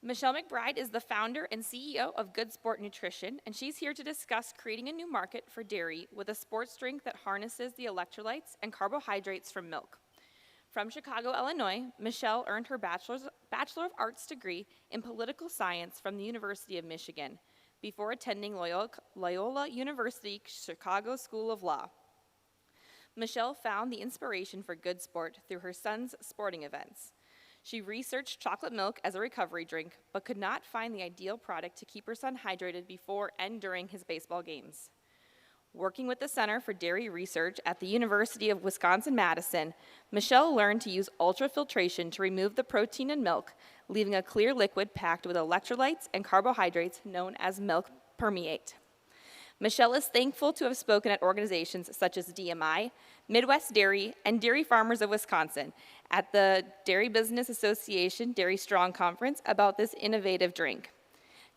Michelle Mcbride is the founder and CEO of Good Sport Nutrition, and she's here to discuss creating a new market for dairy with a sports drink that harnesses the electrolytes and carbohydrates from milk. From Chicago, Illinois, Michelle earned her Bachelor of Arts degree in political science from the University of Michigan before attending Loyola University Chicago School of Law. Michelle found the inspiration for Good Sport through her son's sporting events. She researched chocolate milk as a recovery drink, but could not find the ideal product to keep her son hydrated before and during his baseball games. Working with the Center for Dairy Research at the University of Wisconsin-Madison, Michelle learned to use ultrafiltration to remove the protein in milk, leaving a clear liquid packed with electrolytes and carbohydrates known as milk permeate. Michelle is thankful to have spoken at organizations such as DMI, Midwest Dairy, and Dairy Farmers of Wisconsin at the Dairy Business Association Dairy Strong Conference about this innovative drink.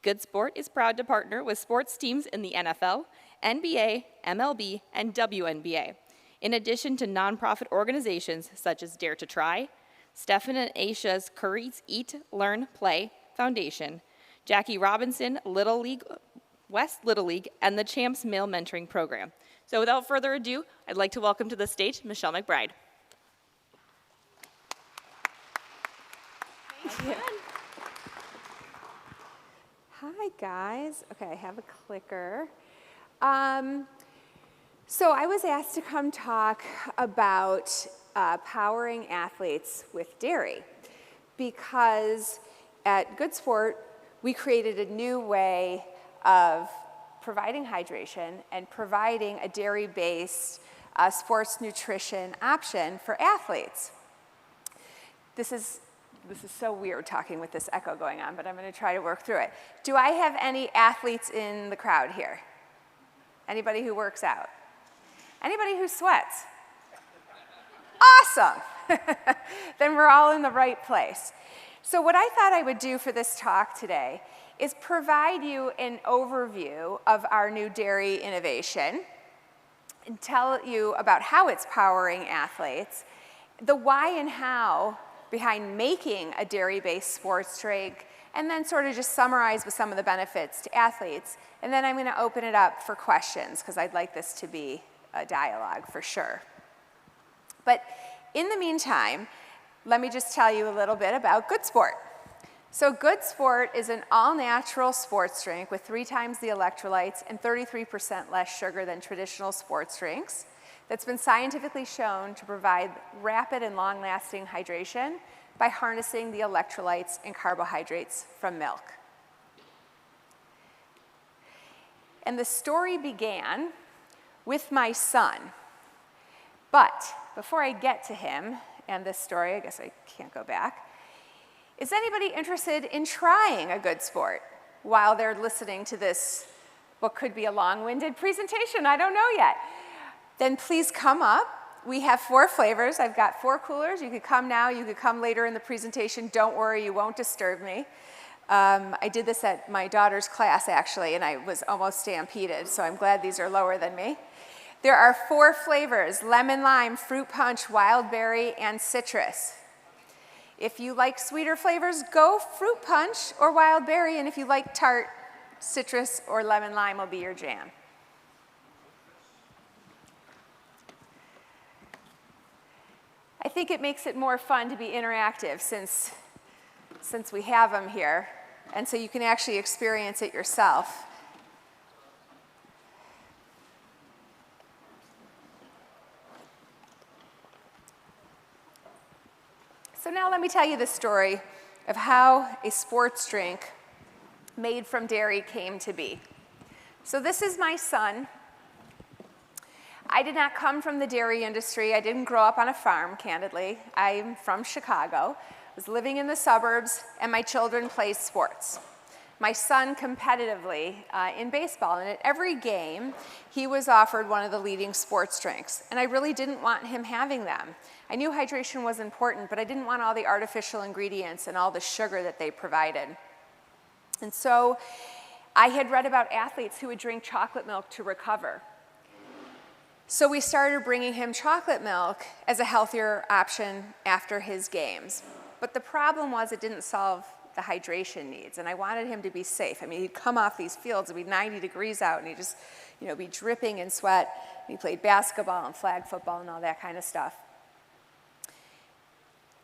Good Sport is proud to partner with sports teams in the NFL, NBA, MLB, and WNBA, in addition to nonprofit organizations such as Dare to Try, Stephen and Aisha's Curry's Eat, Learn, Play Foundation, Jackie Robinson West Little League, and the Champs Male Mentoring Program. So without further ado, I'd like to welcome to the stage Michelle Mcbride. Thank you. Hi, guys. Okay, I have a clicker. So I was asked to come talk about powering athletes with dairy because at Good Sport, we created a new way of providing hydration and providing a dairy-based sports nutrition option for athletes. This is so weird talking with this echo going on, but I'm going to try to work through it. Do I have any athletes in the crowd here? Anybody who works out? Anybody who sweats? Awesome! Then we're all in the right place. So what I thought I would do for this talk today is provide you an overview of our new dairy innovation and tell you about how it's powering athletes, the why and how behind making a dairy-based sports drink, and then sort of just summarize with some of the benefits to athletes. And then I'm going to open it up for questions because I'd like this to be a dialogue for sure. But in the meantime, let me just tell you a little bit about Good Sport. So Good Sport is an all-natural sports drink with 3 times the electrolytes and 33% less sugar than traditional sports drinks that's been scientifically shown to provide rapid and long-lasting hydration by harnessing the electrolytes and carbohydrates from milk. And the story began with my son. But before I get to him and this story, I guess I can't go back, is anybody interested in trying a Good Sport while they're listening to this, what could be a long-winded presentation? I don't know yet. Then please come up. We have 4 flavors. I've got 4 coolers. You could come now. You could come later in the presentation. Don't worry, you won't disturb me. I did this at my daughter's class, actually, and I was almost stampeded, so I'm glad these are lower than me. There are 4 flavors: lemon, lime, fruit punch, wild berry, and citrus. If you like sweeter flavors, go fruit punch or wild berry, and if you like tart, citrus or lemon lime will be your jam. I think it makes it more fun to be interactive since we have them here, and so you can actually experience it yourself. So now let me tell you the story of how a sports drink made from dairy came to be. So this is my son. I did not come from the dairy industry. I didn't grow up on a farm, candidly. I'm from Chicago. I was living in the suburbs, and my children played sports. My son competitively in baseball, and at every game, he was offered one of the leading sports drinks, and I really didn't want him having them. I knew hydration was important, but I didn't want all the artificial ingredients and all the sugar that they provided. And so I had read about athletes who would drink chocolate milk to recover. So we started bringing him chocolate milk as a healthier option after his games. But the problem was it didn't solve the hydration needs, and I wanted him to be safe. I mean, he'd come off these fields, it'd be 90 degrees out, and he'd just, be dripping in sweat. He played basketball and flag football and all that kind of stuff.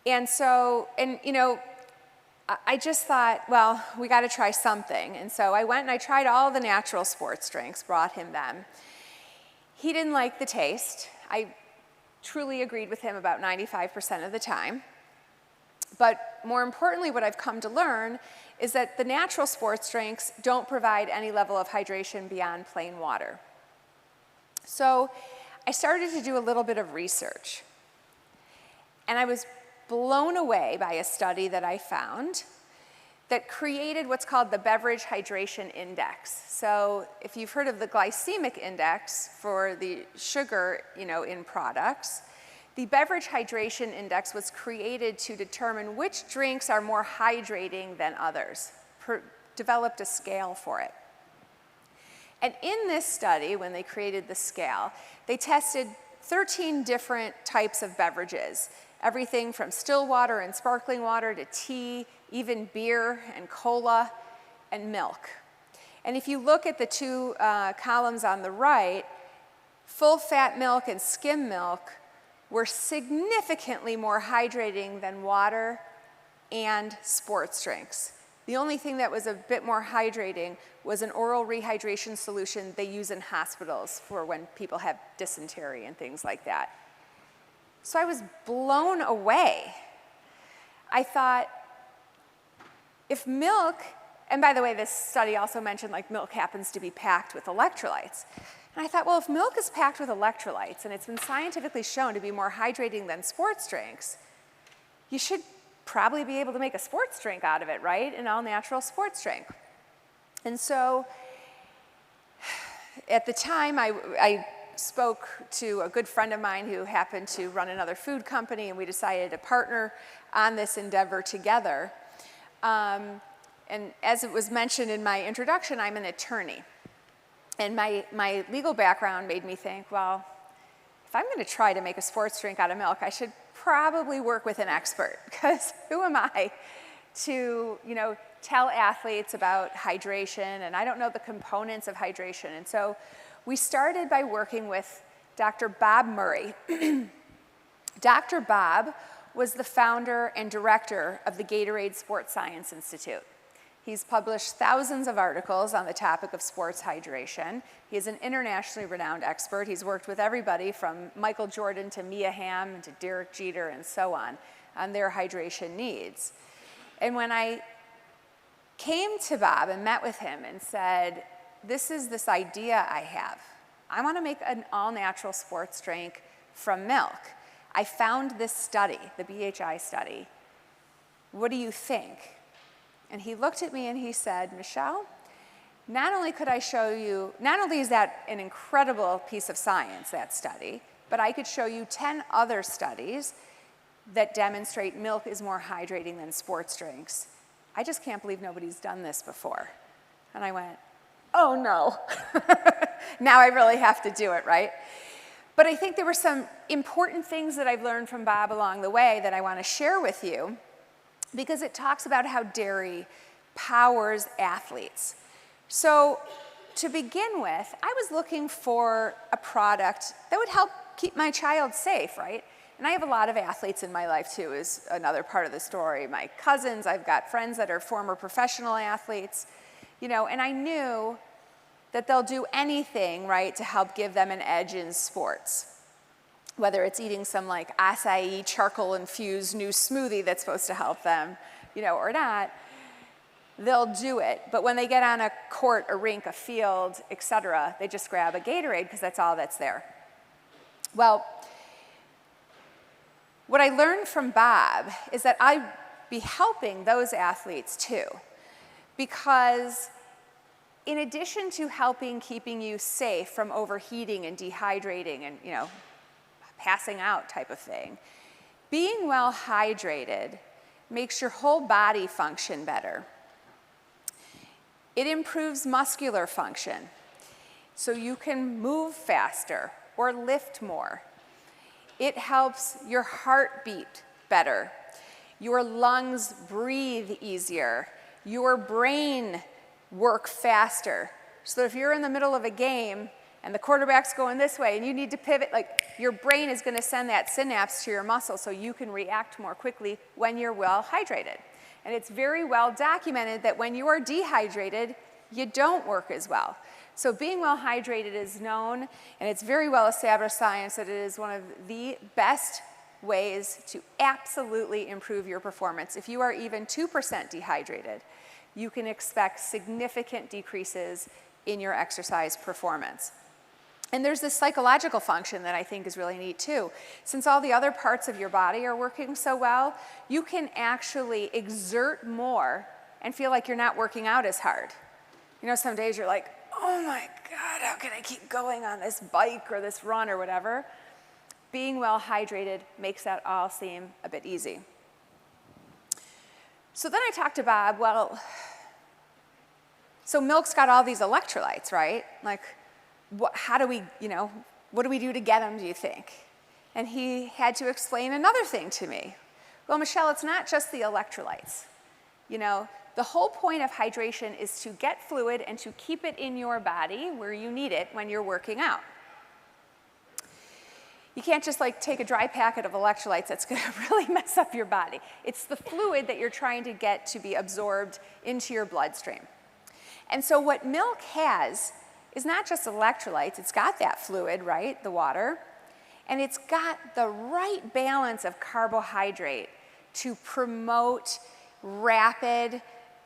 And so, I just thought, well, we got to try something. And so I went and I tried all the natural sports drinks, brought him them. He didn't like the taste. I truly agreed with him about 95% of the time. But more importantly, what I've come to learn is that the natural sports drinks don't provide any level of hydration beyond plain water. So I started to do a little bit of research. And I was blown away by a study that I found that created what's called the Beverage Hydration Index. So if you've heard of the glycemic index for the sugar, in products, the Beverage Hydration Index was created to determine which drinks are more hydrating than others, developed a scale for it. And in this study, when they created the scale, they tested 13 different types of beverages, everything from still water and sparkling water to tea, even beer and cola and milk. And if you look at the two columns on the right, full-fat milk and skim milk were significantly more hydrating than water and sports drinks. The only thing that was a bit more hydrating was an oral rehydration solution they use in hospitals for when people have dysentery and things like that. So I was blown away. I thought, if milk, and by the way, this study also mentioned milk happens to be packed with electrolytes. And I thought, well, if milk is packed with electrolytes and it's been scientifically shown to be more hydrating than sports drinks, you should probably be able to make a sports drink out of it, right? An all-natural sports drink. And so at the time, I spoke to a good friend of mine who happened to run another food company, and we decided to partner on this endeavor together. And as it was mentioned in my introduction, I'm an attorney. And my legal background made me think, well, if I'm going to try to make a sports drink out of milk, I should probably work with an expert, because who am I to, tell athletes about hydration, and I don't know the components of hydration. And so we started by working with Dr. Bob Murray. Dr. Bob was the founder and director of the Gatorade Sports Science Institute. He's published thousands of articles on the topic of sports hydration. He is an internationally renowned expert. He's worked with everybody from Michael Jordan to Mia Hamm to Derek Jeter and so on their hydration needs. And when I came to Bob and met with him and said, this is this idea I have. I want to make an all-natural sports drink from milk. I found this study, the BHI study. What do you think? And he looked at me and he said, Michelle, not only is that an incredible piece of science, that study, but I could show you 10 other studies that demonstrate milk is more hydrating than sports drinks. I just can't believe nobody's done this before. And I went, oh no, now I really have to do it, right? But I think there were some important things that I've learned from Bob along the way that I want to share with you, because it talks about how dairy powers athletes. So to begin with, I was looking for a product that would help keep my child safe, right? And I have a lot of athletes in my life too, is another part of the story. My cousins, I've got friends that are former professional athletes, and I knew that they'll do anything, right, to help give them an edge in sports. Whether it's eating some acai charcoal-infused new smoothie that's supposed to help them, or not, they'll do it. But when they get on a court, a rink, a field, etc., they just grab a Gatorade because that's all that's there. Well, what I learned from Bob is that I'd be helping those athletes too, because in addition to keeping you safe from overheating and dehydrating and, passing out type of thing, being well hydrated makes your whole body function better. It improves muscular function, so you can move faster or lift more. It helps your heart beat better. Your lungs breathe easier. Your brain work faster. So if you're in the middle of a game and the quarterback's going this way and you need to pivot, like your brain is going to send that synapse to your muscle so you can react more quickly when you're well hydrated. And it's very well documented that when you are dehydrated, you don't work as well. So being well hydrated is known, and it's very well established science that it is one of the best ways to absolutely improve your performance. If you are even 2% dehydrated, you can expect significant decreases in your exercise performance. And there's this psychological function that I think is really neat too. Since all the other parts of your body are working so well, you can actually exert more and feel like you're not working out as hard. You know, some days you're like, oh my God, how can I keep going on this bike or this run or whatever? Being well hydrated makes that all seem a bit easy. So then I talked to Bob, well, so milk's got all these electrolytes, right? Like, how do we, what do we do to get them, do you think? And he had to explain another thing to me. Well, Michelle, it's not just the electrolytes. The whole point of hydration is to get fluid and to keep it in your body where you need it when you're working out. You can't just take a dry packet of electrolytes. That's going to really mess up your body. It's the fluid that you're trying to get to be absorbed into your bloodstream. And so what milk has is not just electrolytes. It's got that fluid, right, the water, and it's got the right balance of carbohydrate to promote rapid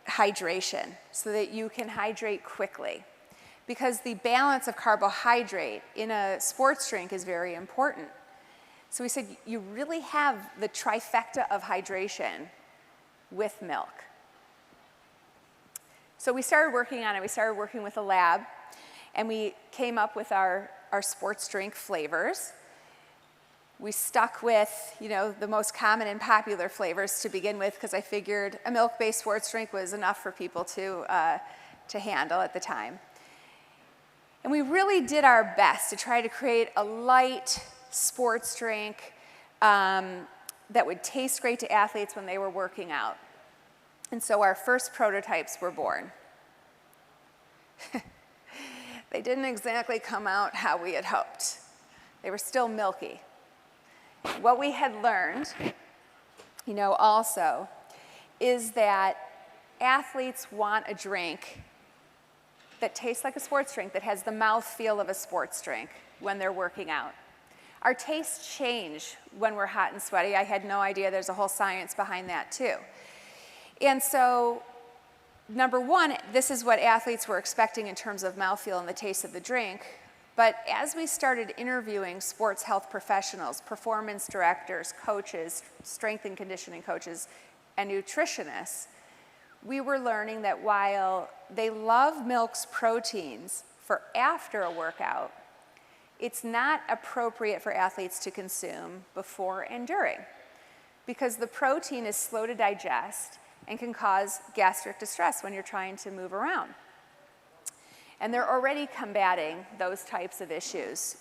hydration so that you can hydrate quickly. Because the balance of carbohydrate in a sports drink is very important. So we said you really have the trifecta of hydration with milk. So we started working on it. We started working with a lab, and we came up with our sports drink flavors. We stuck with, the most common and popular flavors to begin with because I figured a milk-based sports drink was enough for people to handle at the time. And we really did our best to try to create a light sports drink that would taste great to athletes when they were working out. And so our first prototypes were born. They didn't exactly come out how we had hoped. They were still milky. What we had learned, also, is that athletes want a drink that tastes like a sports drink, that has the mouthfeel of a sports drink when they're working out. Our tastes change when we're hot and sweaty. I had no idea there's a whole science behind that too. And so, number one, this is what athletes were expecting in terms of mouthfeel and the taste of the drink. But as we started interviewing sports health professionals, performance directors, coaches, strength and conditioning coaches, and nutritionists, we were learning that while they love milk's proteins for after a workout, it's not appropriate for athletes to consume before and during, because the protein is slow to digest and can cause gastric distress when you're trying to move around. And they're already combating those types of issues,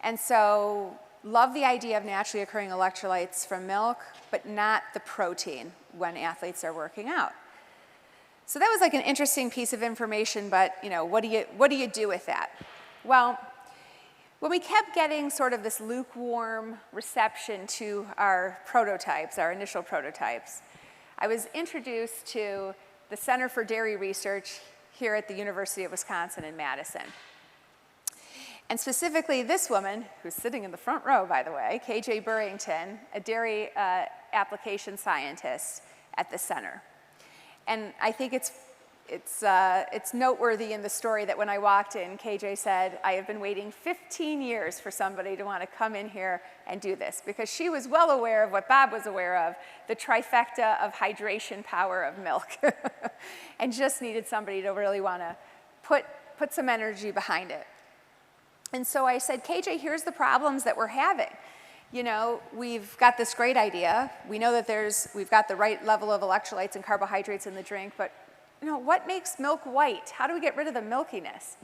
And so, love the idea of naturally occurring electrolytes from milk, but not the protein when athletes are working out. So that was an interesting piece of information, but what do you do with that? Well, when we kept getting sort of this lukewarm reception to our prototypes, our initial prototypes, I was introduced to the Center for Dairy Research here at the University of Wisconsin in Madison. And specifically this woman, who's sitting in the front row, by the way, KJ Burrington, a dairy application scientist at the center. And I think it's noteworthy in the story that when I walked in, KJ said, I have been waiting 15 years for somebody to want to come in here and do this, because she was well aware of what Bob was aware of, the trifecta of hydration power of milk, and just needed somebody to really want to put some energy behind it. And so I said, KJ, here's the problems that we're having. We've got this great idea. We know that we've got the right level of electrolytes and carbohydrates in the drink, but what makes milk white? How do we get rid of the milkiness?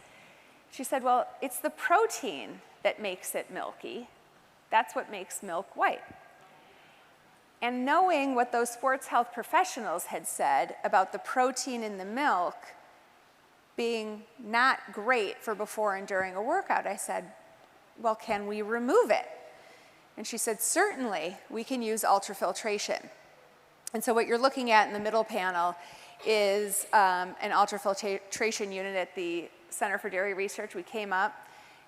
She said, well, it's the protein that makes it milky. That's what makes milk white. And knowing what those sports health professionals had said about the protein in the milk being not great for before and during a workout, I said, well, can we remove it? And she said, certainly, we can use ultrafiltration. And so what you're looking at in the middle panel is an ultrafiltration unit at the Center for Dairy Research. We came up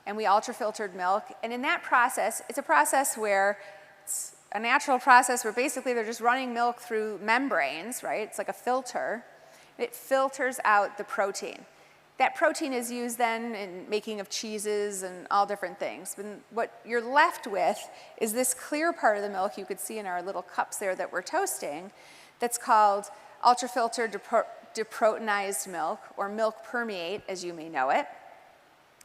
and we ultrafiltered milk. And in that process, it's a process where it's a natural process where basically they're just running milk through membranes, right? It's like a filter. It filters out the protein. That protein is used then in making of cheeses and all different things. And what you're left with is this clear part of the milk you could see in our little cups there that we're toasting that's called ultrafiltered deproteinized milk, or milk permeate, as you may know it.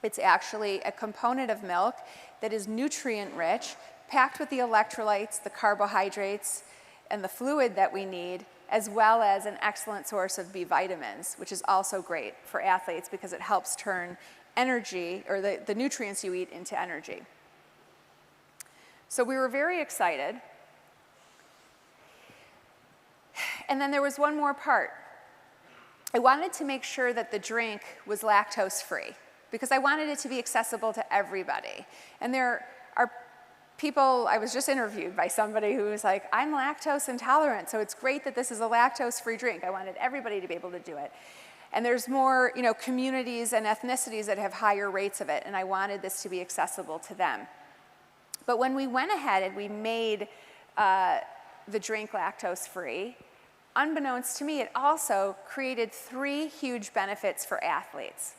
It's actually a component of milk that is nutrient-rich, packed with the electrolytes, the carbohydrates, and the fluid that we need, as well as an excellent source of B vitamins, which is also great for athletes because it helps turn energy, or the nutrients you eat, into energy. So we were very excited. And then there was one more part. I wanted to make sure that the drink was lactose-free because I wanted it to be accessible to everybody. And there are people, I was just interviewed by somebody who was like, I'm lactose intolerant, so it's great that this is a lactose-free drink. I wanted everybody to be able to do it. And there's more, communities and ethnicities that have higher rates of it, and I wanted this to be accessible to them. But when we went ahead and we made the drink lactose-free, unbeknownst to me, it also created 3 huge benefits for athletes.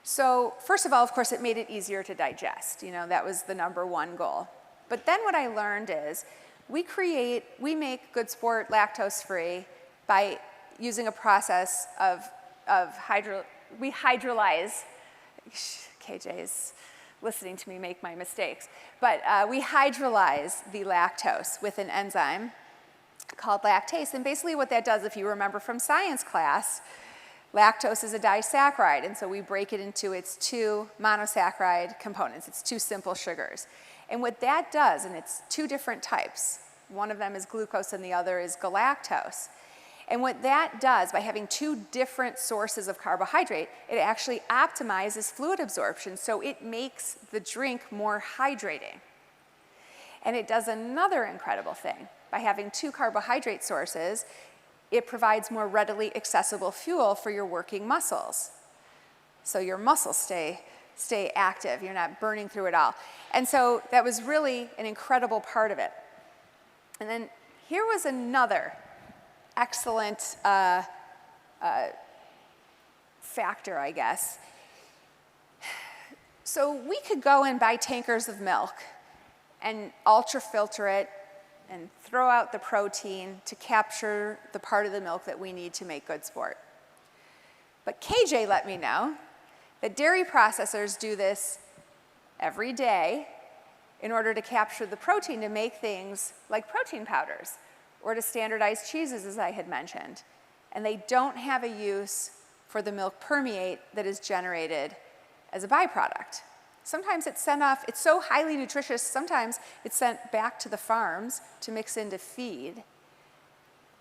So first of all, of course, it made it easier to digest. That was the number 1 goal. But then what I learned is we make Good Sport lactose-free by using a process we hydrolyze. KJ is listening to me make my mistakes. But we hydrolyze the lactose with an enzyme called lactase. And basically what that does, if you remember from science class, lactose is a disaccharide, and so we break it into its 2 monosaccharide components. It's 2 simple sugars. And what that does, and it's 2 different types, one of them is glucose and the other is galactose. And what that does, by having 2 different sources of carbohydrate, it actually optimizes fluid absorption, so it makes the drink more hydrating. And it does another incredible thing. By having 2 carbohydrate sources, it provides more readily accessible fuel for your working muscles. So your muscles stay active. You're not burning through it all. And so that was really an incredible part of it. And then here was another excellent factor, I guess. So we could go and buy tankers of milk and ultrafilter it and throw out the protein to capture the part of the milk that we need to make Good Sport. But KJ let me know that dairy processors do this every day in order to capture the protein to make things like protein powders or to standardize cheeses, as I had mentioned. And they don't have a use for the milk permeate that is generated as a byproduct. Sometimes it's sent off, it's so highly nutritious, sometimes it's sent back to the farms to mix into feed.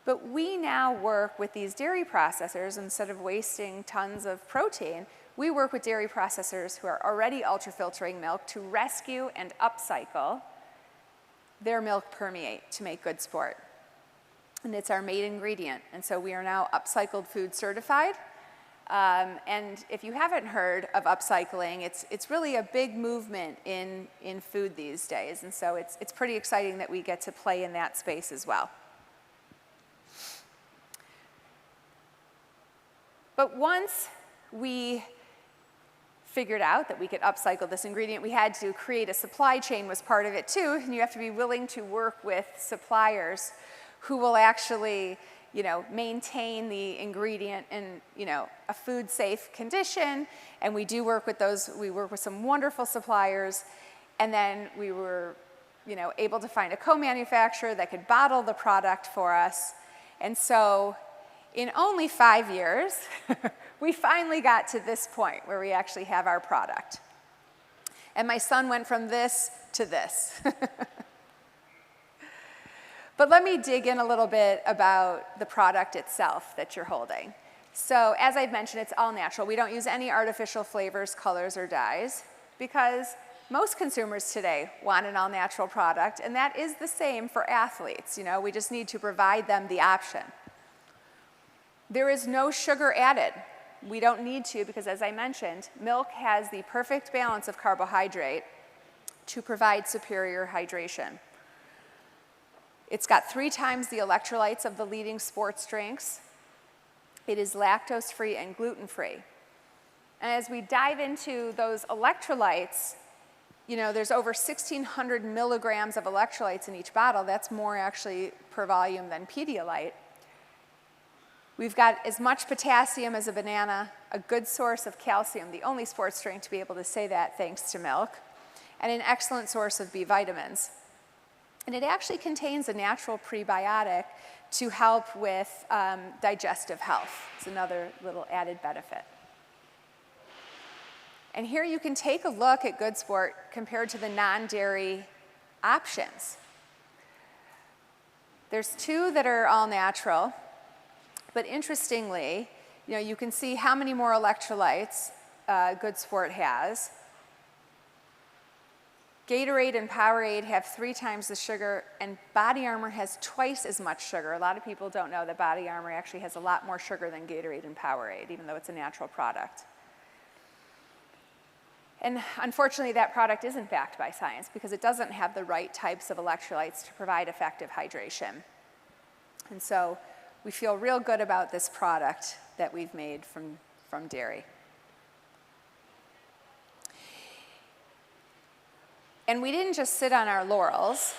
But we now work with these dairy processors. Instead of wasting tons of protein, we work with dairy processors who are already ultrafiltering milk to rescue and upcycle their milk permeate to make Good Sport. And it's our main ingredient. And so we are now upcycled food certified. And if you haven't heard of upcycling, it's really a big movement in food these days. And so it's pretty exciting that we get to play in that space as well. But once we figured out that we could upcycle this ingredient, we had to create a supply chain was part of it too. And you have to be willing to work with suppliers who will actually maintain the ingredient in, a food-safe condition. And we do work with those. We work with some wonderful suppliers. And then we were, able to find a co-manufacturer that could bottle the product for us. And so in only 5 years, we finally got to this point where we actually have our product. And my son went from this to this. But let me dig in a little bit about the product itself that you're holding. So as I've mentioned, it's all natural. We don't use any artificial flavors, colors, or dyes because most consumers today want an all-natural product, and that is the same for athletes. You know, we just need to provide them the option. There is no sugar added. We don't need to because, as I mentioned, milk has the perfect balance of carbohydrate to provide superior hydration. It's got 3 times the electrolytes of the leading sports drinks. It is lactose-free and gluten-free. And as we dive into those electrolytes, you know, there's over 1,600 milligrams of electrolytes in each bottle. That's more actually per volume than Pedialyte. We've got as much potassium as a banana, a good source of calcium, the only sports drink to be able to say that thanks to milk, and an excellent source of B vitamins. And it actually contains a natural prebiotic to help with digestive health. It's another little added benefit. And here you can take a look at Good Sport compared to the non-dairy options. There's 2 that are all natural, but interestingly, you know, you can see how many more electrolytes Good Sport has. Gatorade and Powerade have 3 times the sugar, and Body Armor has twice as much sugar. A lot of people don't know that Body Armor actually has a lot more sugar than Gatorade and Powerade, even though it's a natural product. And unfortunately, that product isn't backed by science because it doesn't have the right types of electrolytes to provide effective hydration. And so we feel real good about this product that we've made from dairy. And we didn't just sit on our laurels.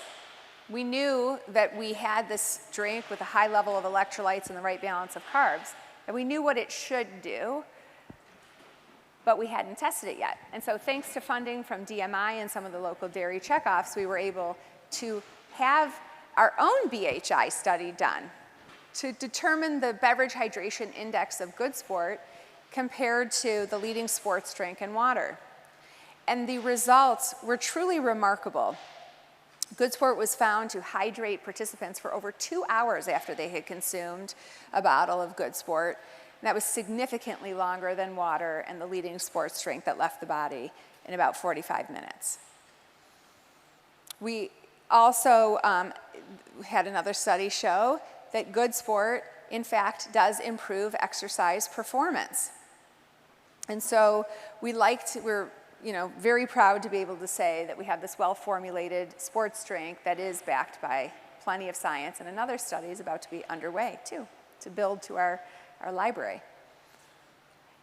We knew that we had this drink with a high level of electrolytes and the right balance of carbs, and we knew what it should do, but we hadn't tested it yet. And so thanks to funding from DMI and some of the local dairy checkoffs, we were able to have our own BHI study done to determine the beverage hydration index of Good Sport compared to the leading sports drink and water. And the results were truly remarkable. Good Sport was found to hydrate participants for over 2 hours after they had consumed a bottle of Good Sport. And that was significantly longer than water and the leading sports drink that left the body in about 45 minutes. We also had another study show that Good Sport, in fact, does improve exercise performance. And so we're very proud to be able to say that we have this well-formulated sports drink that is backed by plenty of science, and another study is about to be underway, too, to build to our library.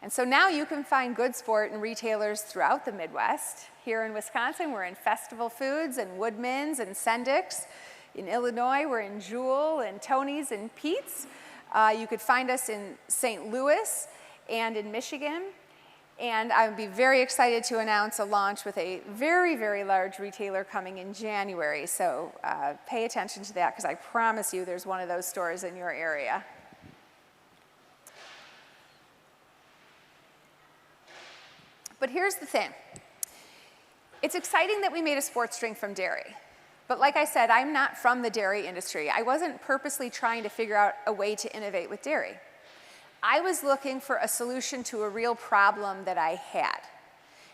And so now you can find Good Sport in retailers throughout the Midwest. Here in Wisconsin, we're in Festival Foods and Woodman's and Sendik's. In Illinois, we're in Jewel and Tony's and Pete's. You could find us in St. Louis and in Michigan. And I would be very excited to announce a launch with a very, very large retailer coming in January. So pay attention to that because I promise you there's one of those stores in your area. But here's the thing. It's exciting that we made a sports drink from dairy. But like I said, I'm not from the dairy industry. I wasn't purposely trying to figure out a way to innovate with dairy. I was looking for a solution to a real problem that I had.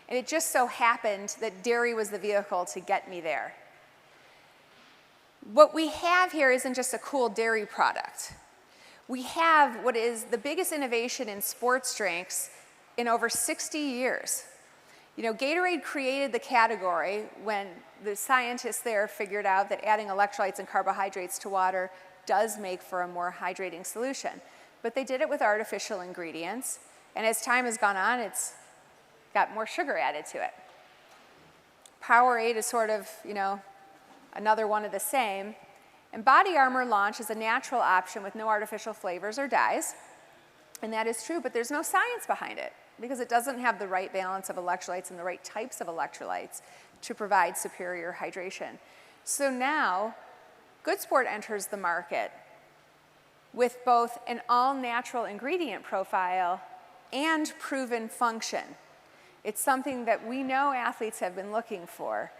And it just so happened that dairy was the vehicle to get me there. What we have here isn't just a cool dairy product. We have what is the biggest innovation in sports drinks in over 60 years. You know, Gatorade created the category when the scientists there figured out that adding electrolytes and carbohydrates to water does make for a more hydrating solution. But they did it with artificial ingredients, and as time has gone on, it's got more sugar added to it. Powerade is sort of, another one of the same. And Body Armor launched as a natural option with no artificial flavors or dyes, and that is true, but there's no science behind it because it doesn't have the right balance of electrolytes and the right types of electrolytes to provide superior hydration. So now, Good Sport enters the market with both an all-natural ingredient profile and proven function. It's something that we know athletes have been looking for.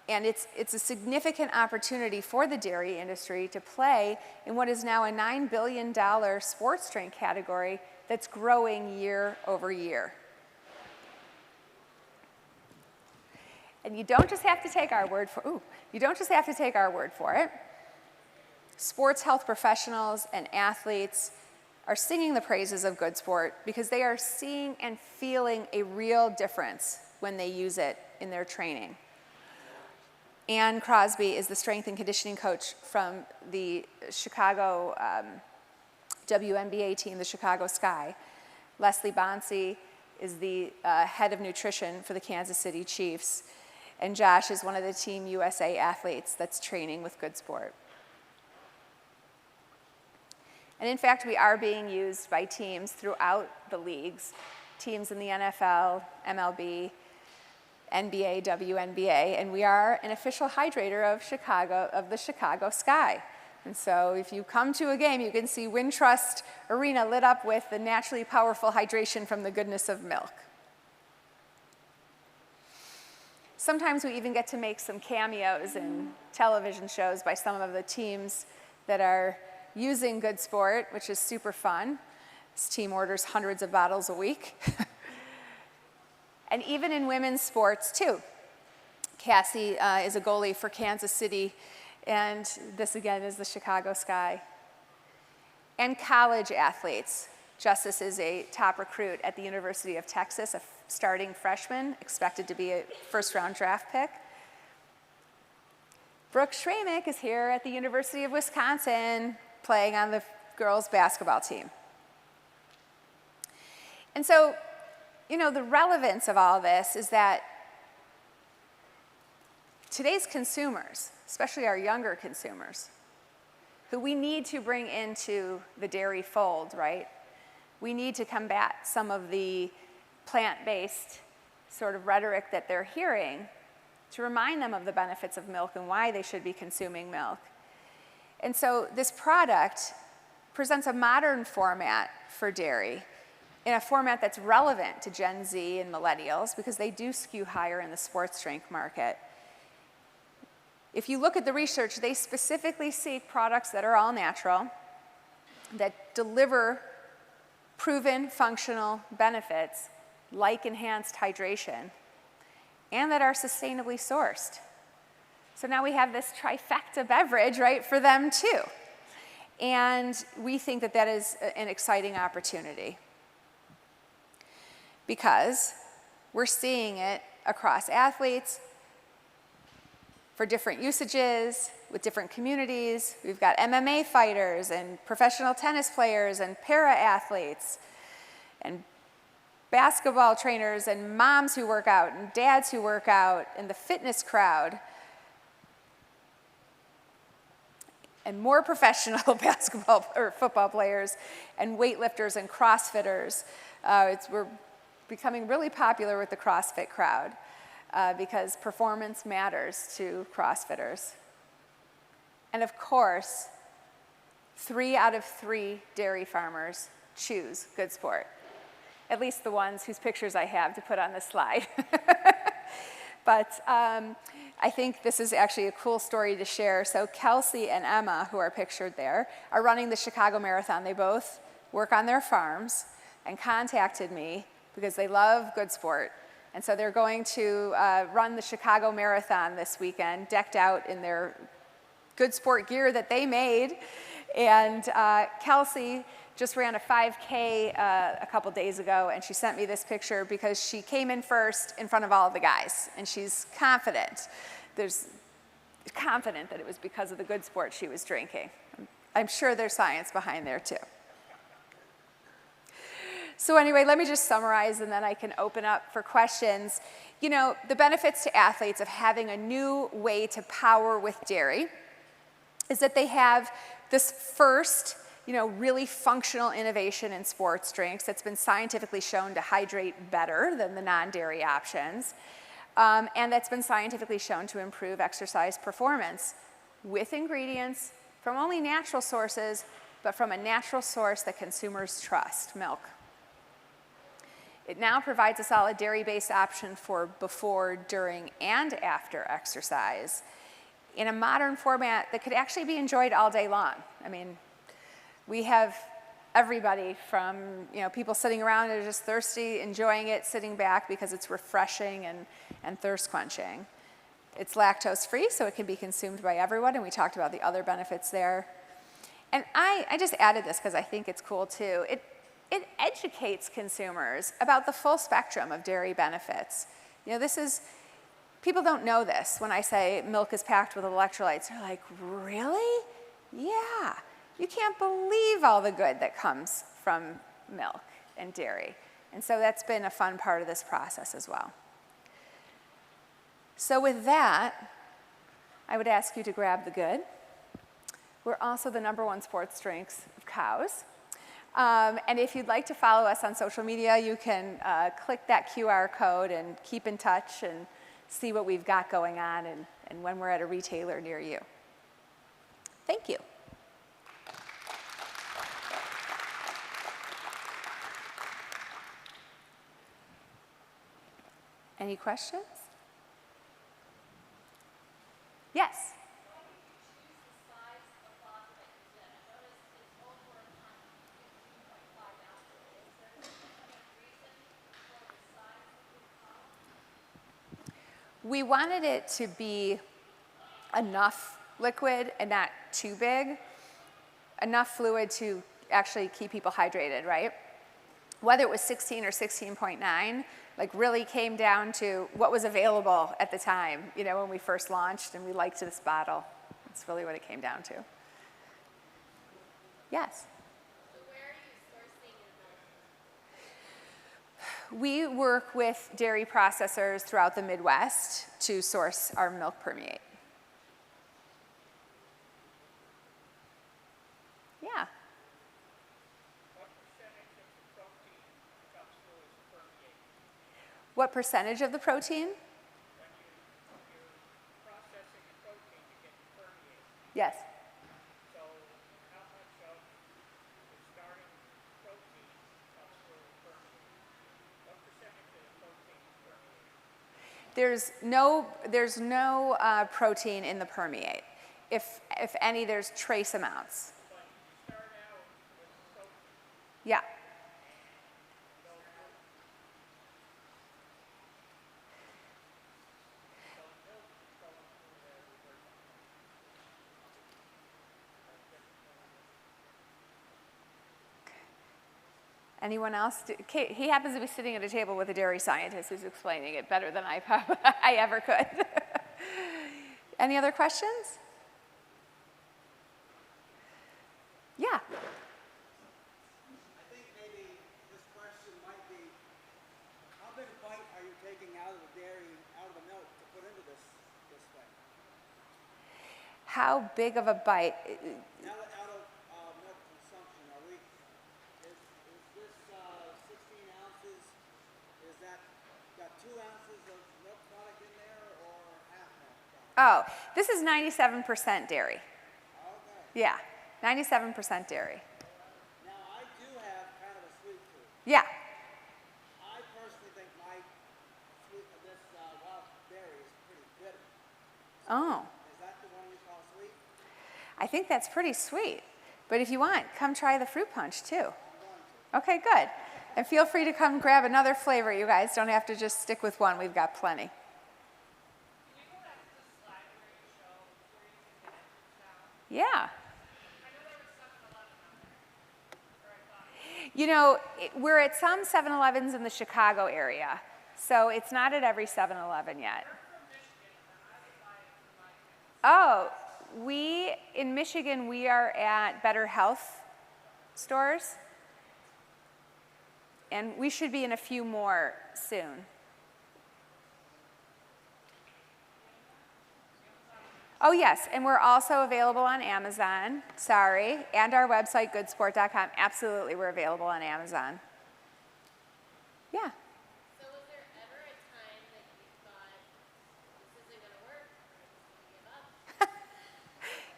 And it's a significant opportunity for the dairy industry to play in what is now a $9 billion sports drink category that's growing year over year. And you don't just have to take our word for it. Sports health professionals and athletes are singing the praises of Good Sport because they are seeing and feeling a real difference when they use it in their training. Ann Crosby is the strength and conditioning coach from the Chicago WNBA team, the Chicago Sky. Leslie Bonsi is the head of nutrition for the Kansas City Chiefs. And Josh is one of the Team USA athletes that's training with Good Sport. And in fact, we are being used by teams throughout the leagues, teams in the NFL, MLB, NBA, WNBA, and we are an official hydrator of the Chicago Sky. And so if you come to a game, you can see Wintrust Arena lit up with the naturally powerful hydration from the goodness of milk. Sometimes we even get to make some cameos in television shows by some of the teams that are using Good Sport, which is super fun. This team orders hundreds of bottles a week. And even in women's sports, too. Cassie is a goalie for Kansas City, and this, again, is the Chicago Sky. And college athletes. Justice is a top recruit at the University of Texas, a starting freshman, expected to be a first-round draft pick. Brooke Schrammick is here at the University of Wisconsin, playing on the girls' basketball team. And so, you know, the relevance of all this is that today's consumers, especially our younger consumers, who we need to bring into the dairy fold, right? We need to combat some of the plant-based sort of rhetoric that they're hearing to remind them of the benefits of milk and why they should be consuming milk. And so this product presents a modern format for dairy, in a format that's relevant to Gen Z and millennials because they do skew higher in the sports drink market. If you look at the research, they specifically seek products that are all natural, that deliver proven functional benefits like enhanced hydration, and that are sustainably sourced. So now we have this trifecta beverage, right, for them too. And we think that that is an exciting opportunity because we're seeing it across athletes for different usages, with different communities. We've got MMA fighters and professional tennis players and para-athletes and basketball trainers and moms who work out and dads who work out and the fitness crowd. And more professional basketball or football players and weightlifters and CrossFitters. We're becoming really popular with the CrossFit crowd because performance matters to CrossFitters. And of course, 3 out of 3 dairy farmers choose Good Sport, at least the ones whose pictures I have to put on the slide. But I think this is actually a cool story to share. So Kelsey and Emma, who are pictured there, are running the Chicago Marathon. They both work on their farms and contacted me because they love Good Sport. And so they're going to run the Chicago Marathon this weekend, decked out in their Good Sport gear that they made. And Kelsey just ran a 5K a couple days ago, and she sent me this picture because she came in first in front of all of the guys, and she's confident. Confident that it was because of the Good Sport she was drinking. I'm sure there's science behind there too. So anyway, let me just summarize, and then I can open up for questions. You know, the benefits to athletes of having a new way to power with dairy is that they have this first, really functional innovation in sports drinks that's been scientifically shown to hydrate better than the non-dairy options, and that's been scientifically shown to improve exercise performance with ingredients from only natural sources, but from a natural source that consumers trust, milk. It now provides us all a dairy-based option for before, during, and after exercise in a modern format that could actually be enjoyed all day long. I mean, we have everybody from people sitting around and are just thirsty, enjoying it, sitting back because it's refreshing and thirst quenching. It's lactose free, so it can be consumed by everyone, and we talked about the other benefits there. And I just added this because I think it's cool too. It educates consumers about the full spectrum of dairy benefits. People don't know this. When I say milk is packed with electrolytes, they're like, really? Yeah. You can't believe all the good that comes from milk and dairy. And so that's been a fun part of this process as well. So with that, I would ask you to grab the good. We're also the #1 sports drinks of cows. And if you'd like to follow us on social media, you can click that QR code and keep in touch and see what we've got going on and when we're at a retailer near you. Thank you. Any questions? Yes. We wanted it to be enough liquid and not too big, enough fluid to actually keep people hydrated, right? Whether it was 16 or 16.9, really came down to what was available at the time, when we first launched and we liked this bottle. That's really what it came down to. Yes? So where are you sourcing your milk? We work with dairy processors throughout the Midwest to source our milk permeate. Yeah. What percentage of the protein? When you're processing a protein to get the permeate, Yes. so how much of the starting protein comes through the permeate? What percentage of the protein is permeate? There's no protein in the permeate. If any, there's trace amounts. But you start out with protein. Yeah. Anyone else? He happens to be sitting at a table with a dairy scientist who's explaining it better than I ever could. Any other questions? Yeah. I think maybe this question might be, how big a bite are you taking out of the dairy, out of the milk to put into this thing? How big of a bite? Now that out of milk consumption, is this 16 ounces, is that got 2 ounces of milk product in there or half milk product? Oh, this is 97% dairy. Okay. Yeah, 97% dairy. Now I do have kind of a sweet tooth. Yeah. I personally think this wild berry is pretty bitter. Oh, Is that the one you call sweet? I think that's pretty sweet. But if you want, come try the fruit punch too. Okay, good. And feel free to come grab another flavor. You guys don't have to just stick with one. We've got plenty. Yeah. We're at some 7-Elevens in the Chicago area, so it's not at every 7-Eleven yet. Oh, in Michigan, we are at Better Health stores, and we should be in a few more soon. Oh, yes, and we're also available on Amazon, and our website, goodsport.com. Absolutely, we're available on Amazon. Yeah. So was there ever a time that you thought, this isn't going to work, or I'm just going to give up?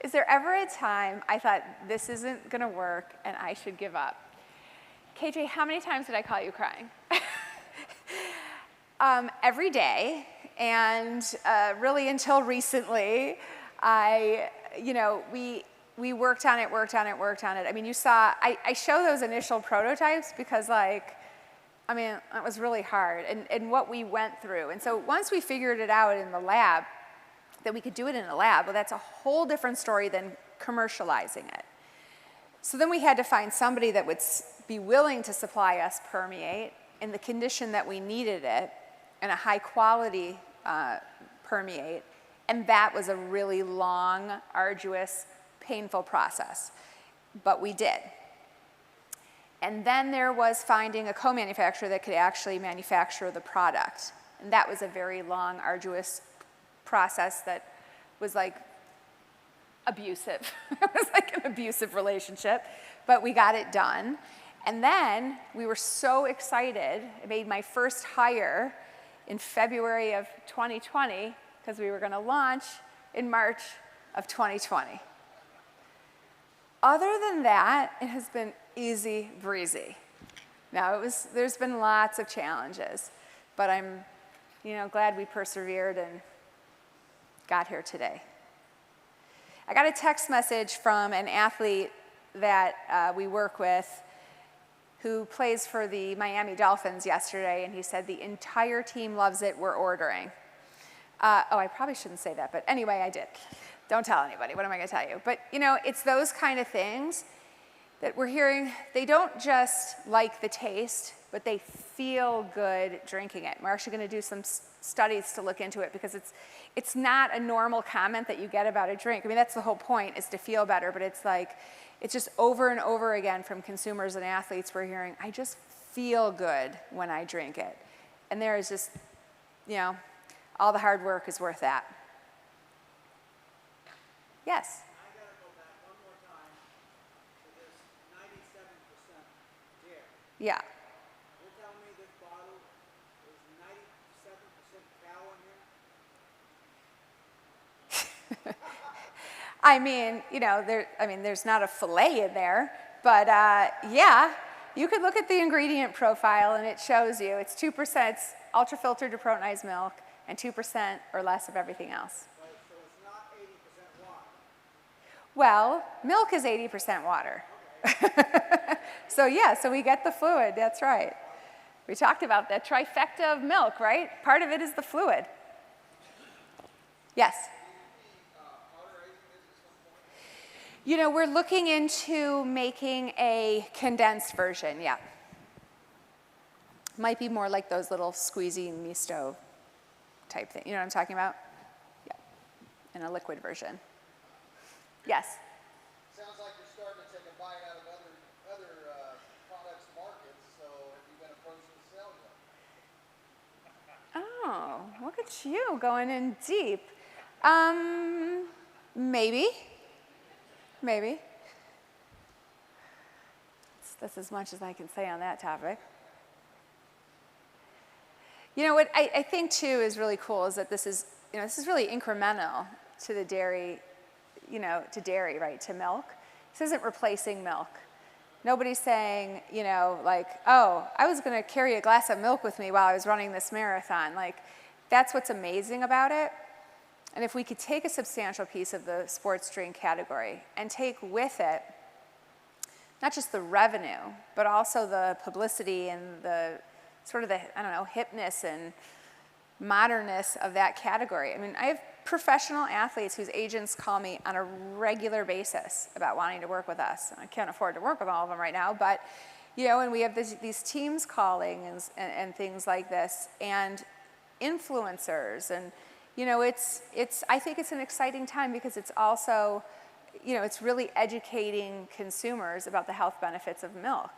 Is there ever a time I thought, this isn't going to work and I should give up? KJ, how many times did I call you crying? Every day, and really until recently, we worked on it. I mean, you saw, I show those initial prototypes because that was really hard, and what we went through. And so once we figured it out in the lab, that we could do it in a lab, well, that's a whole different story than commercializing it. So then we had to find somebody that would be willing to supply us permeate in the condition that we needed it, and a high quality permeate, and that was a really long, arduous, painful process, but we did. And then there was finding a co-manufacturer that could actually manufacture the product, and that was a very long, arduous process that was like abusive. It was like an abusive relationship, but we got it done. And then we were so excited. I made my first hire in February of 2020 because we were going to launch in March of 2020. Other than that, it has been easy breezy. Now, there's been lots of challenges, but I'm glad we persevered and got here today. I got a text message from an athlete that we work with who plays for the Miami Dolphins yesterday, and he said, the entire team loves it, we're ordering. I probably shouldn't say that, but anyway, I did. Don't tell anybody, what am I gonna tell you? But it's those kind of things that we're hearing. They don't just like the taste, but they feel good drinking it. We're actually gonna do some studies to look into it because it's not a normal comment that you get about a drink. I mean, that's the whole point, is to feel better, but it's just over and over again from consumers and athletes we're hearing, I just feel good when I drink it. And there is just, all the hard work is worth that. Yes? I gotta go back one more time to this 97% dairy. Yeah. You're telling me this bottle is 97% cow in here? There's not a fillet in there, but yeah, you could look at the ingredient profile and it shows you it's 2%, it's ultra-filtered deprotonized milk, and 2% or less of everything else. So it's not 80% water. Well, milk is 80% water. So we get the fluid, that's right. We talked about that trifecta of milk, right? Part of it is the fluid. Yes? We're looking into making a condensed version, yeah. Might be more like those little squeezy misto type thing. You know what I'm talking about? Yeah, in a liquid version. Yes? Sounds like you're starting to take a bite out of other products' markets, so have you been approached to sell yet? Oh, look at you going in deep. Maybe. That's as much as I can say on that topic. What I think too is really cool is that this is really incremental to the dairy, to dairy, right, to milk. This isn't replacing milk. Nobody's saying, oh, I was going to carry a glass of milk with me while I was running this marathon. That's what's amazing about it. And if we could take a substantial piece of the sports drink category and take with it not just the revenue, but also the publicity and the sort of the, hipness and modernness of that category. I have professional athletes whose agents call me on a regular basis about wanting to work with us. I can't afford to work with all of them right now, but, and we have these teams calling and things like this, and influencers, and, I think it's an exciting time because it's also, it's really educating consumers about the health benefits of milk.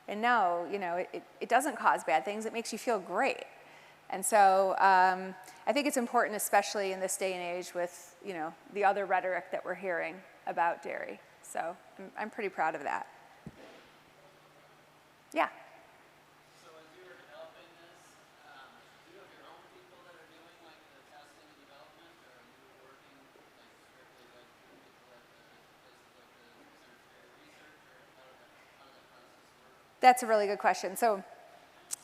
And no, it doesn't cause bad things, it makes you feel great. And so I think it's important, especially in this day and age with, the other rhetoric that we're hearing about dairy. So I'm pretty proud of that. Yeah? So as you were developing this, do you have your own people that are doing the testing and development, or are you working strictly with people at places like the Research, or how does that process work? That's a really good question. So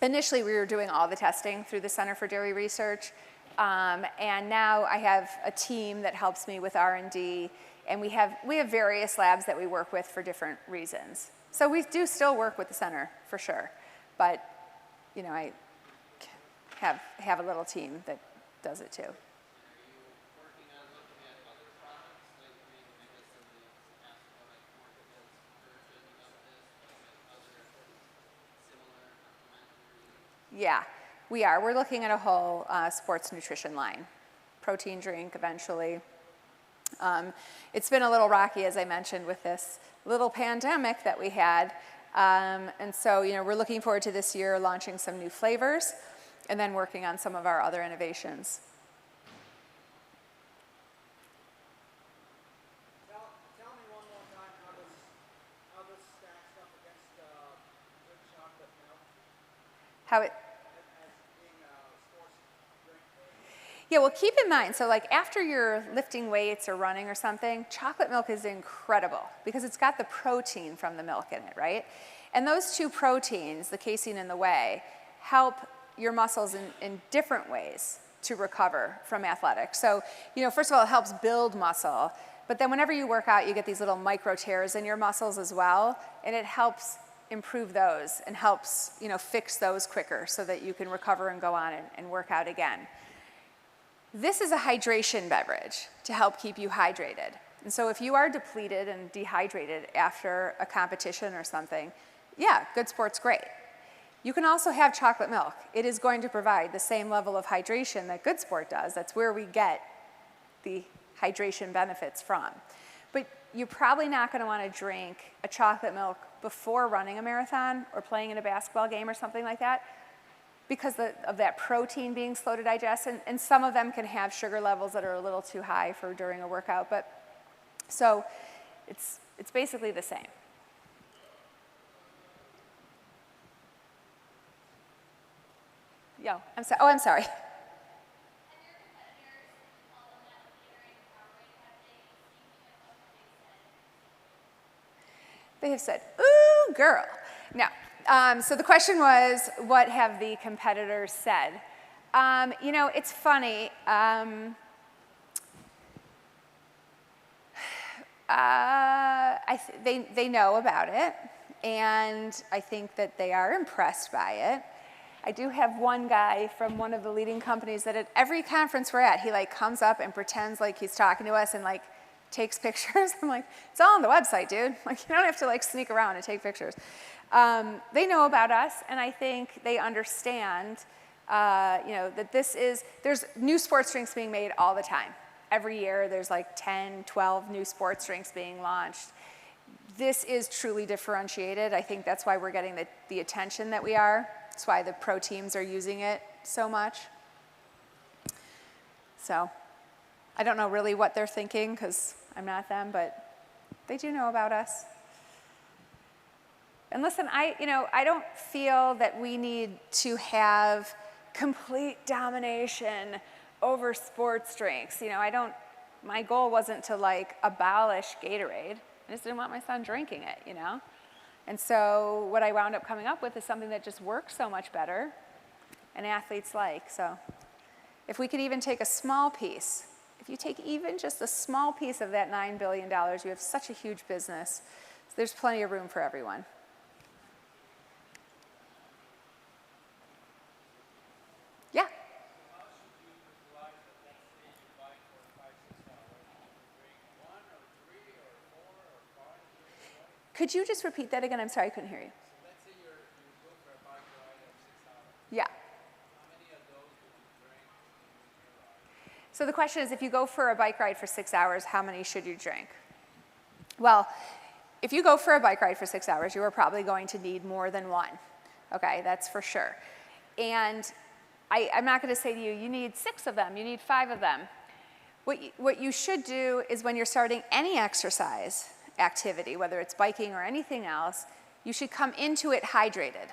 Initially, we were doing all the testing through the Center for Dairy Research, and now I have a team that helps me with R&D, and we have various labs that we work with for different reasons. So we do still work with the center, for sure, but you know, I have a little team that does it too. Yeah, we are. We're looking at a whole sports nutrition line, protein drink eventually. It's been a little rocky, as I mentioned, with this little pandemic that we had. And so, you know, we're looking forward to this year launching some new flavors and then working on some of our other innovations. Tell me one more time how this stacks up against good chocolate milk How it, as being a sports drink. yeah, well, keep in mind, so like after you're lifting weights or running or something, chocolate milk is incredible because it's got the protein from the milk in it, right? And those two proteins, the casein and the whey, help your muscles in different ways to recover from athletics. So, you know, first of all, it helps build muscle, but then whenever you work out, you get these little micro tears in your muscles as well, and it helps improve those and helps, you know, fix those quicker so that you can recover and go on and work out again. This is a hydration beverage to help keep you hydrated. And so if you are depleted and dehydrated after a competition or something, yeah, Good Sport's great. You can also have chocolate milk. It is going to provide the same level of hydration that Good Sport does. That's where we get the hydration benefits from. But you're probably not going to want to drink a chocolate milk before running a marathon or playing in a basketball game or something like that because of that protein being slow to digest. And some of them can have sugar levels that are a little too high for during a workout. But so it's basically the same. Yo, I'm sorry. Oh, I'm sorry. Have your competitors called on that Gatorade and Powerade? Have they seen of what they said? They have said, ooh, girl. No. So the question was, what have the competitors said? You know, it's funny. They know about it, and I think that they are impressed by it. I do have one guy from one of the leading companies that at every conference we're at, he like comes up and pretends like he's talking to us and like takes pictures. I'm like, it's all on the website, dude. Like, you don't have to like sneak around and take pictures. They know about us, and I think they understand, you know, that there's new sports drinks being made all the time. Every year there's like 10, 12 new sports drinks being launched. This is truly differentiated. I think that's why we're getting the attention that we are. That's why the pro teams are using it so much. So I don't know really what they're thinking because I'm not them, but they do know about us. And listen, I don't feel that we need to have complete domination over sports drinks. You know, my goal wasn't to like abolish Gatorade. I just didn't want my son drinking it, you know? And so what I wound up coming up with is something that just works so much better and athletes like. So if we could even take a small piece, if you take even just a small piece of that $9 billion, you have such a huge business. So there's plenty of room for everyone. Yeah? How should you utilize it? Let's say you're buying for 5-6 hours. Drink 1 or 3 or 4 or 5? Could you just repeat that again? I'm sorry, I couldn't hear you. So let's say you go for a bike ride of 6 hours. Yeah. How many of those would you drink in your ride? So the question is, if you go for a bike ride for 6 hours, how many should you drink? Well, if you go for a bike ride for 6 hours, you are probably going to need more than one. Okay, that's for sure. And I'm not going to say to you, you need 6 of them, you need 5 of them. What you should do is when you're starting any exercise activity, whether it's biking or anything else, you should come into it hydrated.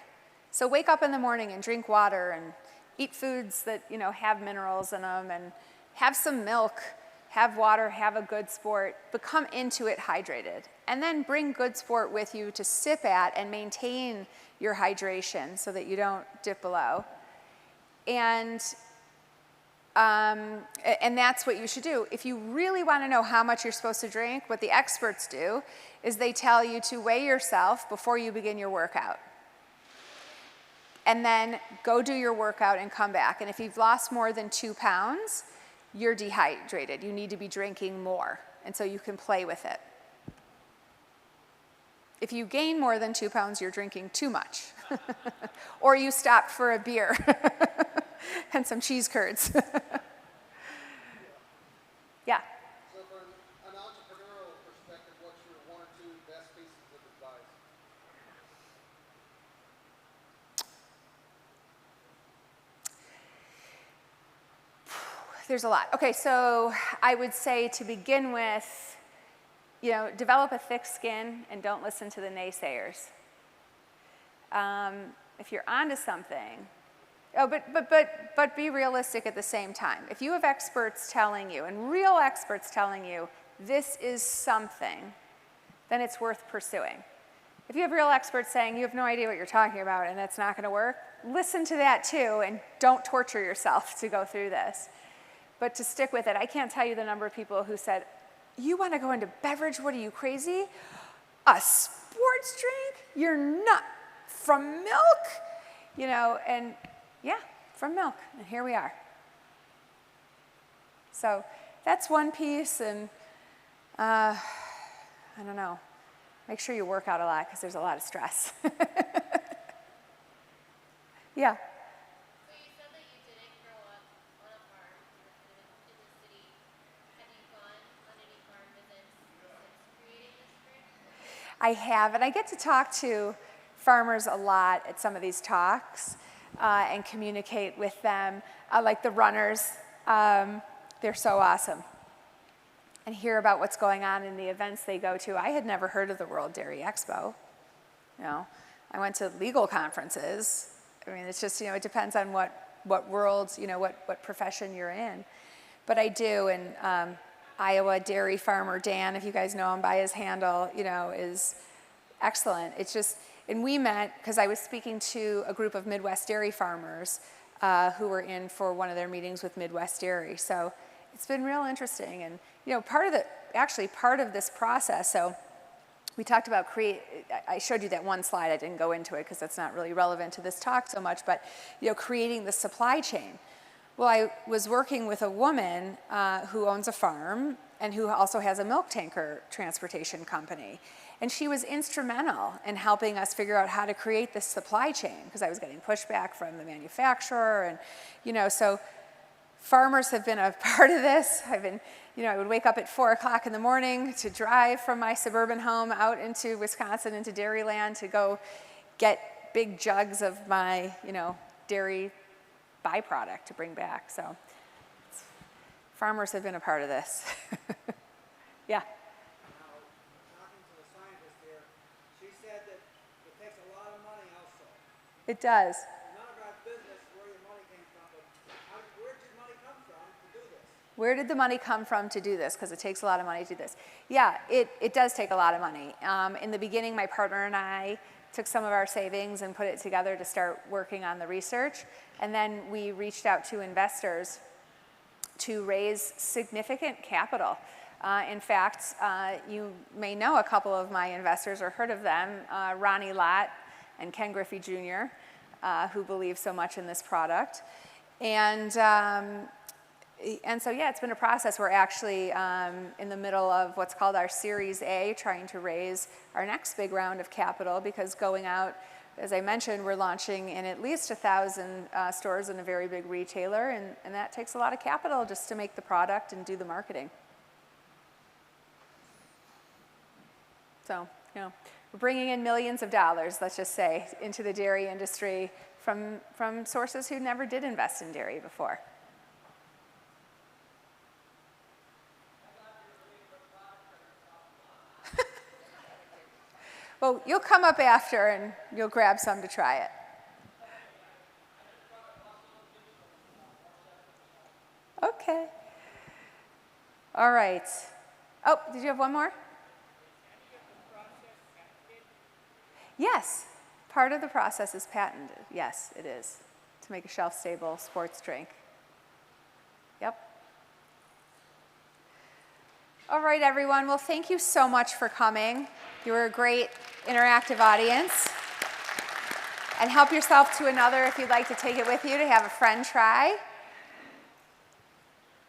So wake up in the morning and drink water and eat foods that, you know, have minerals in them and have some milk have water, have a Good Sport, but come into it hydrated. And then bring Good Sport with you to sip at and maintain your hydration so that you don't dip below. And that's what you should do. If you really want to know how much you're supposed to drink, what the experts do is they tell you to weigh yourself before you begin your workout. And then go do your workout and come back. And if you've lost more than 2 pounds, you're dehydrated. You need to be drinking more. And so you can play with it. If you gain more than 2 pounds, you're drinking too much. Or you stopped for a beer and some cheese curds. Yeah. So from an entrepreneurial perspective, what's your 1 or 2 best pieces of advice? There's a lot. Okay, so I would say to begin with, develop a thick skin and don't listen to the naysayers. If you're onto something, but be realistic at the same time. If you have experts telling you, and real experts telling you, this is something, then it's worth pursuing. If you have real experts saying you have no idea what you're talking about and that's not going to work, listen to that too, and don't torture yourself to go through this. But to stick with it, I can't tell you the number of people who said, you want to go into Beverage? What are you, crazy? A sports drink? You're not from milk? And yeah, from milk. And here we are. So that's one piece. And I don't know. Make sure you work out a lot because there's a lot of stress. Yeah. So you said that you didn't grow up on a farm, you were kind of in the city. Have you gone on any farm visits since creating this drink? I have, and I get to talk to farmers a lot at some of these talks and communicate with them, like the runners. They're so awesome. And hear about what's going on in the events they go to. I had never heard of the World Dairy Expo. I went to legal conferences. I mean, it's just, it depends on what world, what profession you're in. But I do, and Iowa dairy farmer Dan, if you guys know him by his handle, is excellent. It's just, and we met because I was speaking to a group of Midwest dairy farmers who were in for one of their meetings with Midwest Dairy. So it's been real interesting. And, part of this process, so we talked about I showed you that one slide, I didn't go into it because that's not really relevant to this talk so much, but, creating the supply chain. Well, I was working with a woman who owns a farm and who also has a milk tanker transportation company. And she was instrumental in helping us figure out how to create this supply chain because I was getting pushback from the manufacturer. And, so farmers have been a part of this. I would wake up at 4 o'clock in the morning to drive from my suburban home out into Wisconsin, into Dairyland to go get big jugs of my, dairy byproduct to bring back. So farmers have been a part of this. Yeah. Now, talking to the scientist here, she said that it takes a lot of money also. It does. None of our business where your money came from, but where did money come from to do this? Where did the money come from to do this? Because it takes a lot of money to do this. Yeah, it does take a lot of money. In the beginning, my partner and I took some of our savings and put it together to start working on the research. And then we reached out to investors to raise significant capital. In fact, you may know a couple of my investors or heard of them, Ronnie Lott and Ken Griffey Jr., who believe so much in this product. And so, yeah, it's been a process. We're actually in the middle of what's called our Series A, trying to raise our next big round of capital because going out, as I mentioned, we're launching in at least 1,000 stores in a very big retailer, and that takes a lot of capital just to make the product and do the marketing. So, we're bringing in millions of dollars, let's just say, into the dairy industry from sources who never did invest in dairy before. Well, you'll come up after and you'll grab some to try it. Okay. All right. Oh, did you have one more? Yes, part of the process is patented. Yes, it is, to make a shelf-stable sports drink. Yep. All right, everyone. Well, thank you so much for coming. You were a great interactive audience. And help yourself to another if you'd like to take it with you to have a friend try.